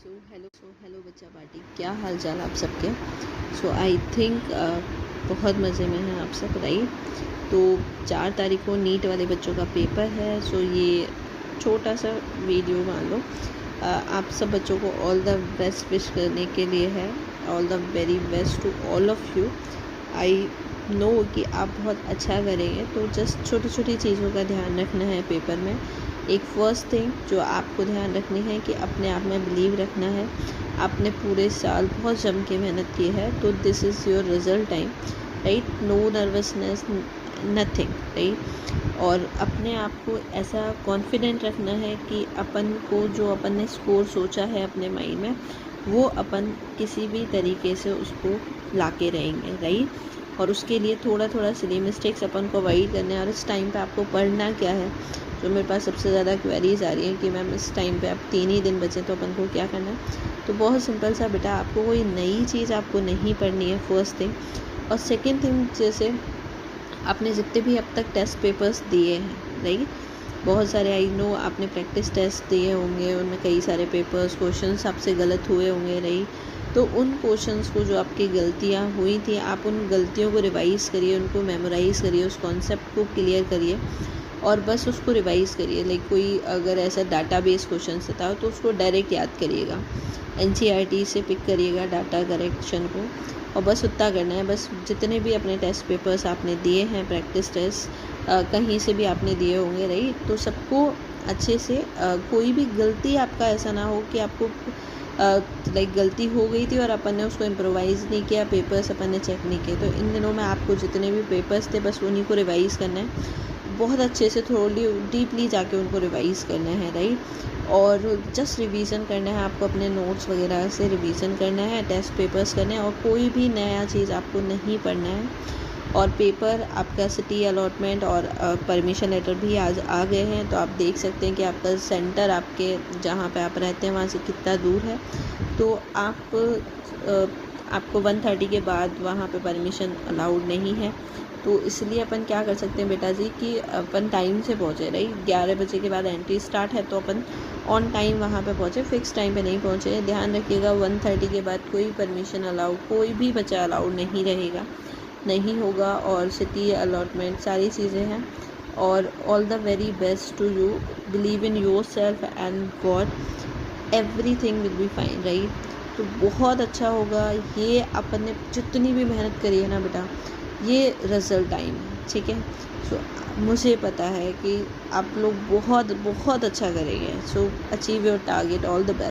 So hello बच्चा party, क्या हाल चाल आप सबके। सो आई थिंक बहुत मज़े में हैं आप सब, राइट। तो 4 तारीख को नीट वाले बच्चों का पेपर है। सो ये छोटा सा वीडियो मान लो आप सब बच्चों को ऑल द बेस्ट विश करने के लिए है। All the very best to all of you. I know कि आप बहुत अच्छा करेंगे, तो जस्ट छोटी छोटी चीज़ों का ध्यान रखना है पेपर में। एक फर्स्ट थिंग जो आपको ध्यान रखनी है कि अपने आप में बिलीव रखना है। आपने पूरे साल बहुत जम के मेहनत की है, तो this is your result time, right. No nervousness, nothing, right. और अपने आप को ऐसा कॉन्फिडेंट रखना है कि अपन को जो अपन ने स्कोर सोचा है अपने माइंड में, वो अपन किसी भी तरीके से उसको लाके रहेंगे, राइट। और उसके लिए थोड़ा थोड़ा सिली मिस्टेक्स अपन को अवॉइड करने हैं। और इस टाइम पे आपको पढ़ना क्या है, जो मेरे पास सबसे ज़्यादा क्वेरीज आ रही हैं कि मैम इस टाइम पे अब 3 ही दिन बचे, तो अपन को क्या करना है। तो बहुत सिंपल सा बेटा, आपको कोई नई चीज़ आपको नहीं पढ़नी है, फर्स्ट थिंग। और सेकेंड थिंग, जैसे आपने जितने भी अब तक टेस्ट पेपर्स दिए हैं, राइट, बहुत सारे, आई नो आपने प्रैक्टिस टेस्ट दिए होंगे, उनमें कई सारे पेपर्स क्वेश्चंस आपसे गलत हुए होंगे, राइट। तो उन क्वेश्चंस को, जो आपकी गलतियाँ हुई थी, आप उन गलतियों को रिवाइज़ करिए, उनको मेमोराइज़ करिए, उस कॉन्सेप्ट को क्लियर करिए और बस उसको रिवाइज़ करिए। लाइक कोई अगर ऐसा डाटाबेस क्वेश्चन था तो उसको डायरेक्ट याद करिएगा, एनसीईआरटी से पिक करिएगा डाटा करेक्शन को, और बस उतना करना है। बस जितने भी अपने टेस्ट पेपर्स आपने दिए हैं, प्रैक्टिस टेस्ट कहीं से भी आपने दिए होंगे, राइट, तो सबको अच्छे से कोई भी गलती आपका ऐसा ना हो कि आपको लाइक गलती हो गई थी और अपन ने उसको इम्प्रोवाइज़ नहीं किया, पेपर्स अपन ने चेक नहीं किए। तो इन दिनों में आपको जितने भी पेपर्स थे, बस उन्हीं को रिवाइज़ करना है, बहुत अच्छे से थोड़ी डीपली जाके उनको रिवाइज़ करना है, राइट। और जस्ट रिवीजन करना है आपको, अपने नोट्स वगैरह से रिवीजन करना है, टेस्ट पेपर्स करने हैं, और कोई भी नया चीज़ आपको नहीं पढ़ना है। और पेपर आपका सिटी अलॉटमेंट और परमिशन लेटर भी आज आ गए हैं, तो आप देख सकते हैं कि आपका सेंटर आपके जहाँ पे आप रहते हैं वहाँ से कितना दूर है। तो आपको 1:30 के बाद वहाँ पे परमिशन अलाउड नहीं है। तो इसलिए अपन क्या कर सकते हैं बेटा जी कि अपन टाइम से पहुँचे, राइट। 11 बजे के बाद एंट्री स्टार्ट है, तो अपन ऑन टाइम वहाँ पे पहुँचे, फिक्स टाइम पे नहीं पहुँचे। ध्यान रखिएगा 1:30 के बाद कोई परमिशन अलाउड, कोई भी बच्चा अलाउड नहीं रहेगा, नहीं होगा। और सिटी अलॉटमेंट सारी चीज़ें हैं। और all the very best to you, believe in yourself and God, everything will be fine, right. तो बहुत अच्छा होगा। ये अपन ने जितनी भी मेहनत करी है ना बेटा, ये रिजल्ट टाइम है, ठीक है। सो मुझे पता है कि आप लोग बहुत बहुत अच्छा करेंगे। So achieve your target, all the best.